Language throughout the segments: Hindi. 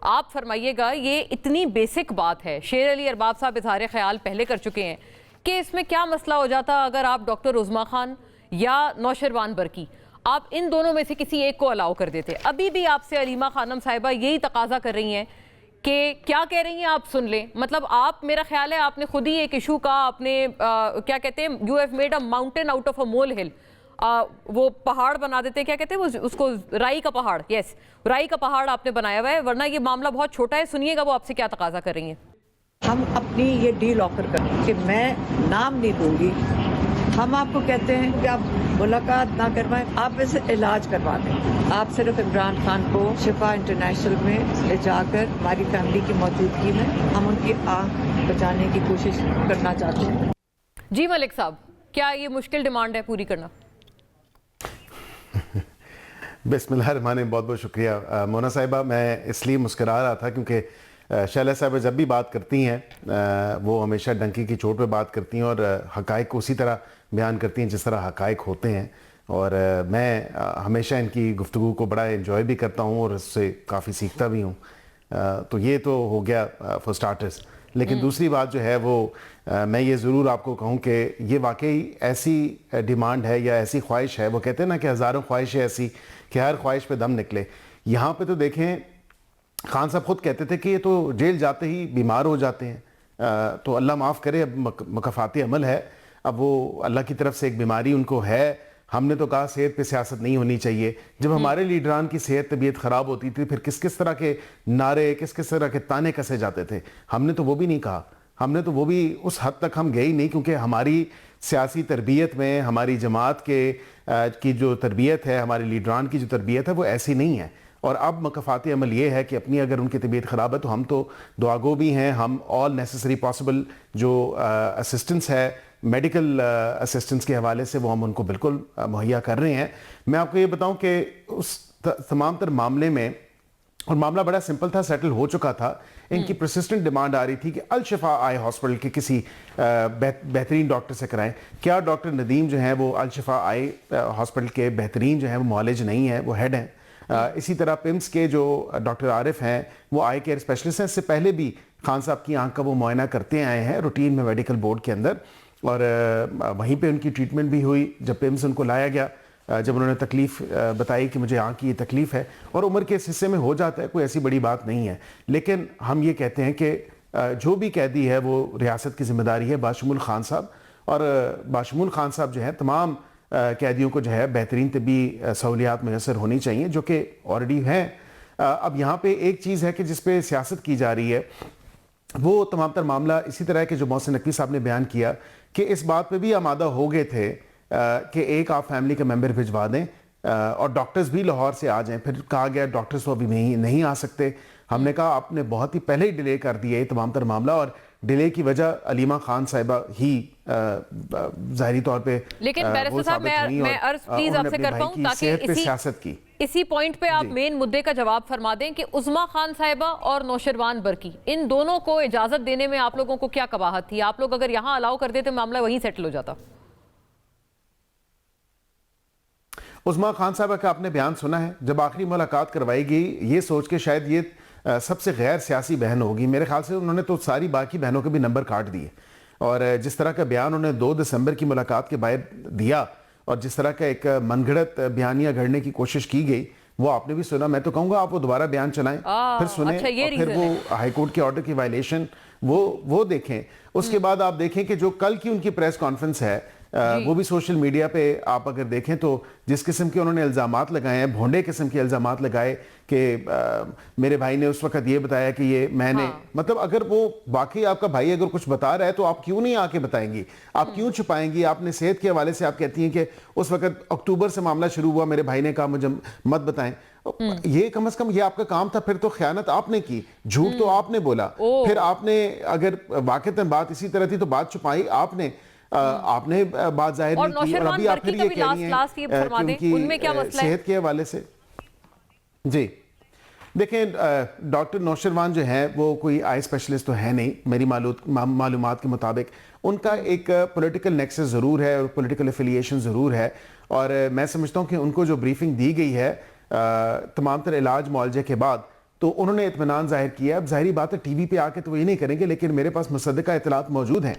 आप फरमाइएगा, ये इतनी बेसिक बात है, शेर अली अरबाब साहब इजहार ख्याल पहले कर चुके हैं कि इसमें क्या मसला हो जाता अगर आप डॉक्टर उज़मा खान या नौशरवान बरकी, आप इन दोनों में से किसी एक को अलाउ कर देते। अभी भी आपसे अलीमा खानम साहिबा यही तकाजा कर रही हैं कि क्या कह रही हैं आप सुन लें। मतलब आप, मेरा ख्याल है आपने खुद ही एक इशू का आपने क्या कहते हैं, you have made a mountain out of a molehill. वो पहाड़ बना देते हैं, क्या कहते हैं वो, उसको राई का पहाड़, यस, राई का पहाड़ आपने बनाया हुआ है, वरना ये मामला बहुत छोटा है। सुनिएगा वो आपसे क्या तकाजा कर रही हैं। हम अपनी ये डील ऑफर करें कि मैं नाम नहीं दूंगी, हम आपको कहते हैं कि आप मुलाकात ना करवाएं, आप वैसे इलाज करवा दें। आप सिर्फ इमरान खान को शिफा इंटरनेशनल में ले जाकर हमारी फैमिली की मौजूदगी में हम उनकी आँख बचाने की कोशिश करना चाहते हैं। जी मलिक साहब, क्या ये मुश्किल डिमांड है पूरी करना? बिस्मिल्लाहिर्रहमानिर्रहीम, बहुत बहुत शुक्रिया मोना साहिबा। मैं इसलिए मुस्करा रहा था क्योंकि शैला साहिबा जब भी बात करती हैं वो हमेशा डंकी की चोट पे बात करती हैं और हकायक को उसी तरह बयान करती हैं जिस तरह हकायक होते हैं। और मैं हमेशा इनकी गुफ्तगू को बड़ा एंजॉय भी करता हूँ और उससे काफ़ी सीखता भी हूँ। तो ये तो हो गया फॉर स्टार्टर्स। लेकिन दूसरी बात जो है वो मैं ये ज़रूर आपको कहूँ कि ये वाकई ऐसी डिमांड है या ऐसी ख्वाहिश है, वो कहते हैं ना कि हज़ारों ख्वाहिशें ऐसी कि हर ख्वाहिश पे दम निकले। यहाँ पे तो देखें, खान साहब खुद कहते थे कि ये तो जेल जाते ही बीमार हो जाते हैं। तो अल्लाह माफ़ करे, अब मकफ़ाती अमल है, अब वो अल्लाह की तरफ से एक बीमारी उनको है। हमने तो कहा सेहत पे सियासत नहीं होनी चाहिए। जब हमारे लीडरान की सेहत तबीयत ख़राब होती थी, फिर किस किस तरह के नारे, किस किस तरह के ताने कसे जाते थे। हमने तो वो भी नहीं कहा, हमने तो वो भी उस हद तक हम गए ही नहीं, क्योंकि हमारी सियासी तरबियत में, हमारी जमात के की जो तरबियत है, हमारे लीडरान की जो तरबियत है वो ऐसी नहीं है। और अब मकफ़ाती अमल ये है कि अपनी अगर उनकी तबीयत ख़राब है तो हम तो दुआगो भी हैं, हम ऑल नेसेसरी पॉसिबल जो असिस्टेंस है मेडिकल असिस्टेंस के हवाले से वो हम उनको बिल्कुल मुहैया कर रहे हैं। मैं आपको ये बताऊं कि उस तमाम तर मामले में, और मामला बड़ा सिंपल था, सेटल हो चुका था, इनकी परसिस्टेंट डिमांड आ रही थी कि अल शिफा आई हॉस्पिटल के किसी बेहतरीन डॉक्टर से कराएं। क्या डॉक्टर नदीम जो हैं वो अल शिफा आई हॉस्पिटल के बेहतरीन जो हैं वो मौलेज नहीं है, वो हेड हैं। इसी तरह पिम्स के जो डॉक्टर आरिफ हैं वो आई केयर स्पेशलिस्ट हैं। इससे पहले भी खान साहब की आंख का वो मुआयना करते आए हैं रूटीन में मेडिकल बोर्ड के अंदर, और वहीं पे उनकी ट्रीटमेंट भी हुई। जब पिम्स उनको लाया गया, जब उन्होंने तकलीफ़ बताई कि मुझे आँख की ये तकलीफ़ है, और उम्र के इस हिस्से में हो जाता है, कोई ऐसी बड़ी बात नहीं है। लेकिन हम ये कहते हैं कि जो भी कैदी है वो रियासत की जिम्मेदारी है, बाशमुल खान साहब। और बाशमुल खान साहब जो है तमाम कैदियों को जो है बेहतरीन तबी सहूलियात मैसर होनी चाहिए, जो कि ऑलरेडी हैं। अब यहाँ पे एक चीज़ है कि जिस पे सियासत की जा रही है वो तमाम तर मामला इसी तरह के जो मोहसिन नकवी साहब ने बयान किया कि इस बात पे भी आमादा हो गए थे कि एक आप फैमिली के मेंबर भिजवा दें और डॉक्टर्स भी लाहौर से आ जाएं। फिर कहा गया डॉक्टर्स तो अभी नहीं आ सकते। हमने कहा आपने बहुत ही पहले ही डिले कर दिया ये तमाम तर मामला, और डिले की वजह अलीमा खान साहिबा ही ज़ाहिरी तौर पे। लेकिन बैरिस्टर साहब, मैं अर्ज प्लीज आपसे करता हूं ताकि सियासत की इसी पॉइंट पे आप मेन मुद्दे का जवाब फरमा दें कि उज़मा खान साहिबा और नौशरवान बरकी, इन दोनों को इजाजत देने में आप लोगों को क्या कबाहत थी? आप लोग अगर यहाँ अलाउ कर देते मामला वहीं सेटल हो जाता। उज़मा खान साहबा का आपने बयान सुना है, जब आखिरी मुलाकात करवाई गई ये सोच के शायद ये सबसे गैर सियासी बहन होगी, मेरे ख्याल से उन्होंने तो सारी बाकी बहनों के भी नंबर काट दिए। और जिस तरह का बयान उन्होंने 2 दिसंबर की मुलाकात के बाद दिया और जिस तरह का एक मनगढ़ंत बयानियां गढ़ने की कोशिश की गई वो आपने भी सुना। मैं तो कहूँगा आप वो दोबारा बयान चलाएं, फिर सुने, अच्छा, और फिर वो हाईकोर्ट के ऑर्डर की वायलेशन वो देखें। उसके बाद आप देखें कि जो कल की उनकी प्रेस कॉन्फ्रेंस है वो भी सोशल मीडिया पे आप अगर देखें तो जिस किस्म के उन्होंने इल्ज़ामात लगाए हैं, भोंडे किस्म के इल्ज़ामात लगाए कि मेरे भाई ने उस वक्त ये बताया कि ये मैंने, मतलब अगर वो वाकई आपका भाई अगर कुछ बता रहा है तो आप क्यों नहीं आके बताएंगी, आप क्यों छुपाएंगी? आपने सेहत के हवाले से आप कहती हैं कि उस वक्त अक्टूबर से मामला शुरू हुआ, मेरे भाई ने कहा मुझे मत बताएं। ये कम से कम ये आपका काम था। फिर तो खयानत आपने की, झूठ तो आपने बोला। फिर आपने अगर वाकईतन बात इसी तरह थी तो बात छुपाई आपने, आपने बात जाहिर नहीं की, और अभी आप फिर ये कह रही हैं कि उनकी सेहत के हवाले से। जी देखें, डॉक्टर नौशरवान जो है वो कोई आई स्पेशलिस्ट तो है नहीं मेरी मालूमात के मुताबिक। उनका एक पॉलिटिकल नेक्सस ज़रूर है और पॉलिटिकल एफिलिएशन ज़रूर है, और मैं समझता हूँ कि उनको जो ब्रीफिंग दी गई है तमाम तर इलाज मुआवजे के बाद, तो उन्होंने इत्मीनान जाहिर किया। अब जाहिर बात है टीवी पे आके तो वो ये नहीं करेंगे, लेकिन मेरे पास मुसद्दका इतलात मौजूद हैं।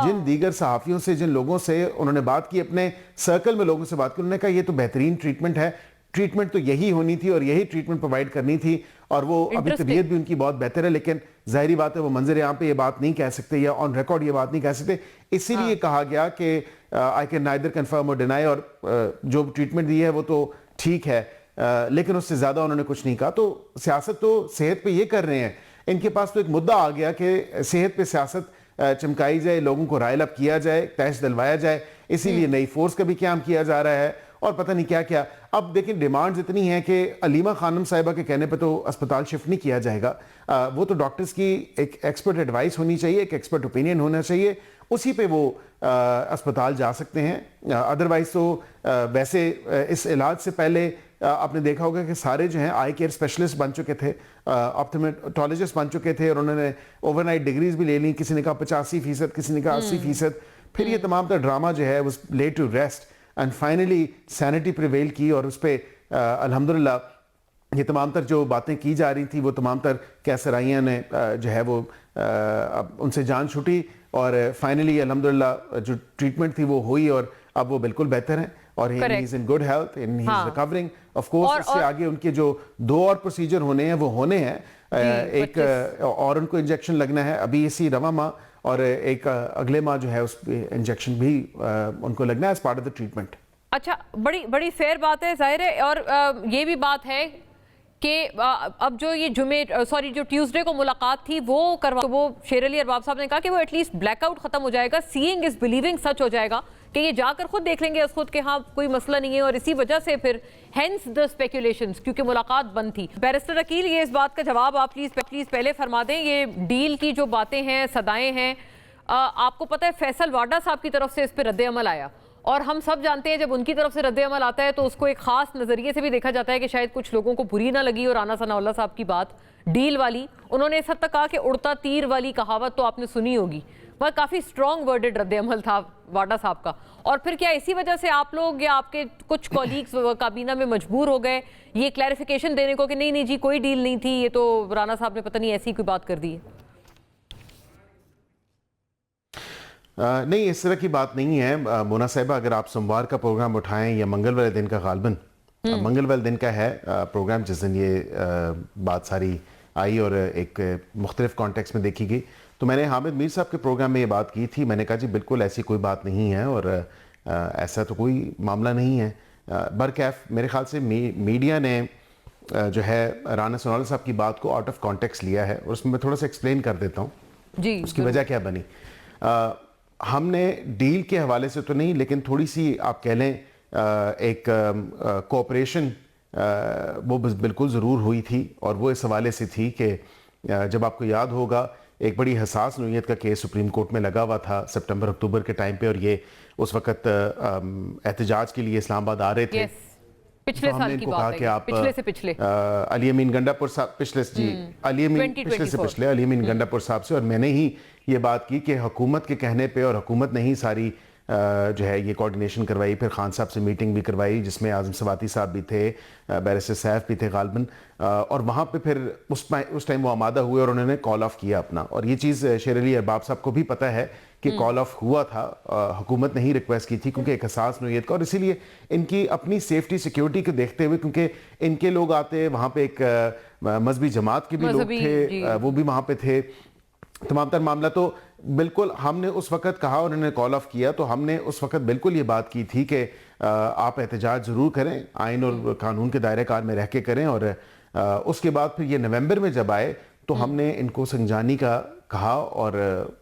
जिन दीगर सहाफ़ियों से, जिन लोगों से उन्होंने बात की, अपने सर्कल में लोगों से बात की, उन्होंने कहा ये तो बेहतरीन ट्रीटमेंट है, ट्रीटमेंट तो यही होनी थी और यही ट्रीटमेंट प्रोवाइड करनी थी, और वो अभी तबीयत भी उनकी बहुत बेहतर है। लेकिन जाहिर बात है वो मंजर आम पे ये बात नहीं कह सकते या ऑन रिकॉर्ड ये बात नहीं कह सकते, इसीलिए कहा गया कि आई कैन नाइदर कंफर्म और डिनाई, और जो ट्रीटमेंट दी है वो तो ठीक है, लेकिन उससे ज्यादा उन्होंने कुछ नहीं कहा। तो सियासत तो सेहत पे ये कर रहे हैं, इनके पास तो एक मुद्दा आ गया कि सेहत पे सियासत चमकाई जाए, लोगों को रायल अप किया जाए, तैश दिलवाया जाए, इसीलिए नई फोर्स का भी क्याम किया जा रहा है और पता नहीं क्या क्या। अब देखिए डिमांड्स इतनी हैं कि अलीमा खानम साहिबा के कहने पे तो अस्पताल शिफ्ट नहीं किया जाएगा, वो तो डॉक्टर्स की एक एक्सपर्ट एडवाइस होनी चाहिए, एक एक्सपर्ट ओपिनियन होना चाहिए, उसी पे वो अस्पताल जा सकते हैं। अदरवाइज तो वैसे इस इलाज से पहले आपने देखा होगा कि सारे जो हैं आई केयर स्पेशलिस्ट बन चुके थे, ऑप्थोमेट्रोलॉजिस्ट बन चुके थे, और उन्होंने ओवरनाइट डिग्रीज भी ले ली, किसी ने कहा 85%, किसी ने कहा 80%। फिर ये तमाम तरह ड्रामा जो है वो led to rest and finally sanity prevail की, और उस पर अल्हम्दुलिल्लाह ये तमाम तर जो बातें की जा रही थी वो तमाम तर कैसराइयाँ ने जो है वो उनसे जान छूटी, और फाइनली अल्हम्दुलिल्लाह जो ट्रीटमेंट थी वो हुई और अब वो बिल्कुल बेहतर हैं और he is in good health and he is recovering. Of course इससे आगे उनके जो 2 और प्रोसीजर होने हैं वो होने हैं, एक और उनको इंजेक्शन लगना है अभी इसी रवा माह, और एक अगले माह जो है उस इंजेक्शन भी उनको लगना है as part of the treatment. अच्छा, बड़ी बड़ी फेयर बात है, जाहिर है। और ये भी बात है कि अब जो ये जो ट्यूसडे को मुलाकात थी वो करवा, तो वो शेर अली अरबाब साहब ने कहा कि वो एटलीस्ट ब्लैकआउट खत्म हो जाएगा, सीइंग इज बिलीविंग सच हो जाएगा, कि ये जाकर खुद देख लेंगे खुद के हाँ कोई मसला नहीं है, और इसी वजह से फिर हेंस द स्पेकुलेशंस, क्योंकि मुलाकात बंद थी। बैरिस्टर अकील, ये इस बात का जवाब आप प्लीज पहले फरमा दें, ये डील की जो बातें हैं, सदाएं हैं, आपको पता है फैसल वाडा साहब की तरफ से इस पर रद्द अमल आया, और हम सब जानते हैं जब उनकी तरफ से रद्द अमल आता है तो उसको एक खास नजरिए से भी देखा जाता है कि शायद कुछ लोगों को बुरी ना लगी। और राना सनाउल्लाह साहब की बात डील वाली, उन्होंने इस हद तक कहा कि उड़ता तीर वाली कहावत तो आपने सुनी होगी, वह काफी स्ट्रॉन्ग वर्डेड रद्द अमल था वाडा साहब का। और फिर क्या इसी वजह से आप लोग या आपके कुछ कॉलीग्स काबीना में मजबूर हो गए ये क्लैरिफिकेशन देने को कि नहीं जी कोई डील नहीं थी, ये तो राना साहब ने पता नहीं ऐसी कोई बात कर दी है? नहीं, इस तरह की बात नहीं है मोना साहिबा। अगर आप सोमवार का प्रोग्राम उठाएं या मंगल वाले दिन का, गालबन मंगल वाले दिन का है प्रोग्राम जिस दिन ये बात सारी आई और एक मुख्तलिफ कॉन्टेक्स्ट में देखी गई, तो मैंने हामिद मीर साहब के प्रोग्राम में ये बात की थी। मैंने कहा जी बिल्कुल ऐसी कोई बात नहीं है और ऐसा तो कोई मामला नहीं है। बरकैफ मेरे ख्याल से मीडिया ने जो है राना सनाउल्लाह साहब की बात को आउट ऑफ कॉन्टेक्स्ट लिया है, और उसमें मैं थोड़ा सा एक्सप्लेन कर देता हूँ जी उसकी वजह क्या बनी। हमने डील के हवाले से तो नहीं, लेकिन थोड़ी सी आप कह लें एक कोऑपरेशन वो बिल्कुल ज़रूर हुई थी, और वो इस हवाले से थी कि जब आपको याद होगा एक बड़ी हसास नोयत का केस सुप्रीम कोर्ट में लगा हुआ था सितंबर अक्टूबर के टाइम पे, और ये उस वक्त एहतजाज के लिए इस्लामाबाद आ रहे थे। पिछले साल की बात है कि आप पिछले अली अमीन गंडापुर साहब अली अमीन गंडापुर साहब से, और मैंने ही ये बात की कि हुकूमत के कहने पे, और हुकूमत ने ही सारी जो है ये कोऑर्डिनेशन करवाई, फिर खान साहब से मीटिंग भी करवाई जिसमें आजम सवाती साहब भी थे, बैरिस्टर सैफ भी थे गालबन, और वहाँ पे फिर उस टाइम वो आमादा हुए और उन्होंने कॉल ऑफ किया अपना। और ये चीज़ शेर अली अरबाब साहब को भी पता है कि कॉल ऑफ हुआ था, हुकूमत ने ही रिक्वेस्ट की थी क्योंकि एक हसास नोयत का, और इसीलिए इनकी अपनी सेफ्टी सिक्योरिटी को देखते हुए, क्योंकि इनके लोग आते, वहाँ पे एक मजहबी जमात के भी लोग थे, वो भी वहाँ पे थे, तमाम तर मामला। तो बिल्कुल हमने उस वक्त कहा, उन्होंने कॉल ऑफ किया, तो हमने उस वक्त बिल्कुल ये बात की थी कि आप एहतजाज ज़रूर करें, आइन और कानून के दायरे कार में रह के करें। और उसके बाद फिर ये नवंबर में जब आए तो हमने इनको संजानी का कहा, और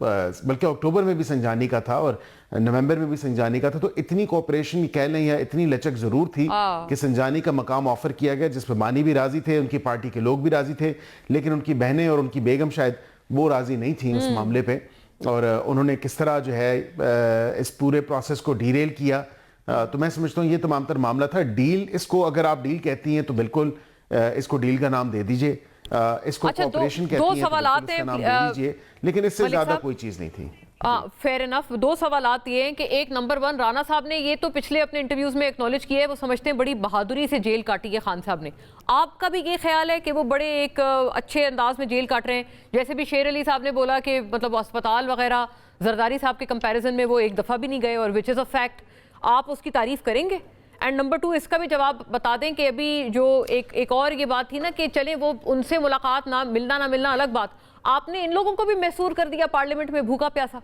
बल्कि अक्टूबर में भी संजानी का था और नवंबर में भी संजानी का था। तो इतनी कोऑपरेशन कह लें या इतनी लचक ज़रूर थी कि संजानी का मकाम ऑफर किया गया, जिस पर मानी भी राज़ी थे, उनकी पार्टी के लोग भी राज़ी थे, लेकिन उनकी बहनें और उनकी बेगम शायद वो राज़ी नहीं थी उस मामले पे। और उन्होंने किस तरह जो है इस पूरे प्रोसेस को डीरेल किया, तो मैं समझता हूँ ये तमाम तर मामला था। डील, इसको अगर आप डील कहती हैं तो बिल्कुल इसको डील का नाम दे दीजिए, इसको कोऑपरेशन कहती हैं तो इसका नाम दे दीजिए, लेकिन इससे ज़्यादा कोई चीज़ नहीं थी। Fair enough. दो सवालात ये हैं कि एक, नंबर वन, राणा साहब ने ये तो पिछले अपने इंटरव्यूज में एक्नॉलेज किया है, वो समझते हैं बड़ी बहादुरी से जेल काटी है खान साहब ने। आपका भी ये ख्याल है कि वो बड़े एक अच्छे अंदाज में जेल काट रहे हैं? जैसे भी शेर अली साहब ने बोला कि मतलब अस्पताल वगैरह जरदारी साहब के कंपैरिजन में वो एक दफ़ा भी नहीं गए, और विच इज़ अ फैक्ट। आप उसकी तारीफ करेंगे? एंड नंबर टू, इसका भी जवाब बता दें कि अभी जो एक और ये बात थी ना कि चले वो उनसे मुलाकात ना मिलना अलग बात, आपने इन लोगों को भी महसूर कर दिया पार्लियामेंट में भूखा प्यासा।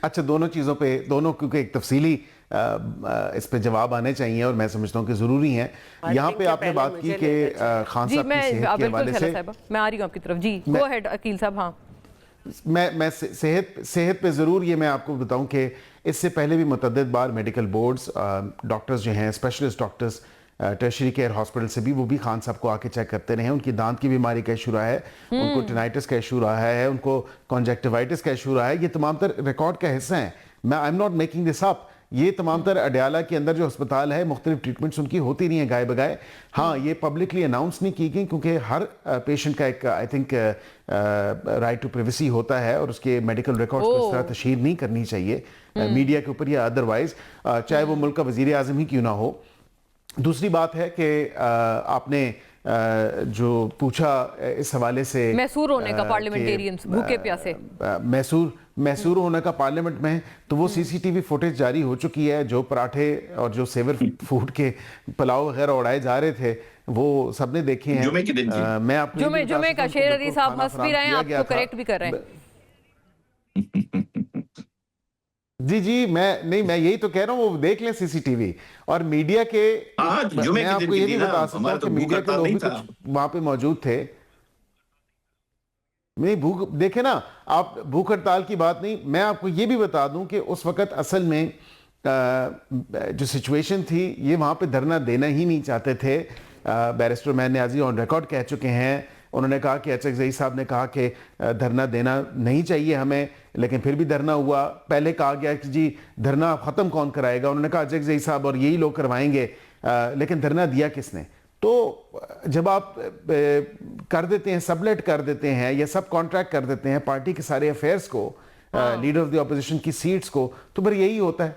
अच्छा, दोनों चीज़ों पे, दोनों क्योंकि एक तफसीली इस पे जवाब आने चाहिए और मैं समझता हूँ कि ज़रूरी है। यहाँ पे आपने बात की कि खान साहब की सेहत के हवाले से, मैं आ रही हूँ आपकी तरफ। जी गो अहेड अकील साहब। हाँ, मैं सेहत पे ज़रूर ये मैं आपको बताऊं कि इससे पहले भी मुतअद्दिद बार मेडिकल बोर्ड्स, डॉक्टर्स जो हैं, specialist doctors tertiary care hospital से भी, वो भी खान साहब को आके चेक करते रहे हैं। उनकी दांत की बीमारी का इशू रहा है, उनको टिनाइटिस का इशू रहा है, उनको कॉन्जेक्टिवाइटिस का इशू रहा है। ये तमाम तर रिकॉर्ड का हिस्सा है। I am not making this up. ये तमाम तर अडयाला के अंदर जो अस्पताल है, मुख्तलिफ ट्रीटमेंट्स उनकी होती नहीं है गाय बगाए। हाँ, ये पब्लिकली अनाउंस नहीं की गई क्योंकि हर पेशेंट का एक I think right to privacy होता है और उसके मेडिकल रिकॉर्ड्स को इस तरह तशहीर नहीं करनी चाहिए मीडिया के ऊपर या अदरवाइज, चाहे वो मुल्क का वजीर आज़म ही क्यों ना हो। दूसरी बात है कि आपने जो पूछा इस हवाले से मैसूर होने का पार्लियामेंटेरियंस भूखे प्यासे, मैसूर होने का पार्लियामेंट में, तो वो सीसीटीवी फुटेज जारी हो चुकी है। जो पराठे और जो सेवर फूड के पुलाव वगैरह उड़ाए जा रहे थे वो सबने देखे हैं। जुमे के दिन मैं आपको जुमे का शेर अली साहब हंस भी रहे हैं, आपको करेक्ट भी कर रहे हैं। जी, मैं यही तो कह रहा हूँ, वो देख लें सीसीटीवी। और मीडिया के, मैं आपको ये भी बता सकता हूँ कि मीडिया के लोग भी कुछ वहां पे मौजूद थे। नहीं, भूख देखे ना आप, भूख हड़ताल की बात नहीं। मैं आपको ये भी बता दूं कि उस वक्त असल में जो सिचुएशन थी, ये वहां पे धरना देना ही नहीं चाहते थे। बैरिस्टर मैन नियाजी ऑन रिकॉर्ड कह चुके हैं, उन्होंने कहा कि एचएक्स साहब ने कहा कि धरना देना नहीं चाहिए हमें, लेकिन फिर भी धरना हुआ। पहले कहा गया कि जी धरना ख़त्म कौन कराएगा, उन्होंने कहा एचएक्स साहब और यही लोग करवाएंगे, लेकिन धरना दिया किसने? तो जब आप कर देते हैं, सबलेट कर देते हैं या सब कॉन्ट्रैक्ट कर देते हैं पार्टी के सारे अफेयर्स को, लीडर ऑफ द ऑपोजिशन की सीट्स को, तो फिर यही होता है।